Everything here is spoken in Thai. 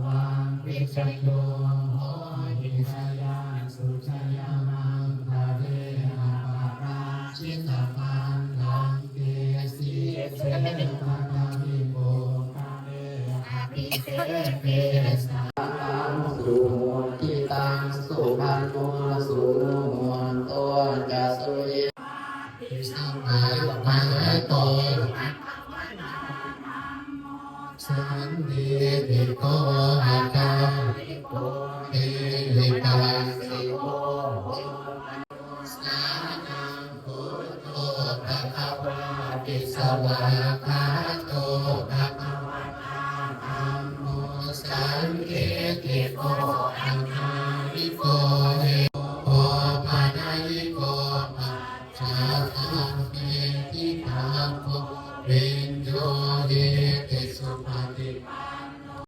วังวิจัยโยโหติชยาสุชยามังภะเวนะปะราชิตปันธังเกสีเสปะทาวิโภคาเวอภิเศษเปสาสุโหติตังสุภันโนสุโนโหนตัวจะสุยสัมมาปันโตสันติภิกขว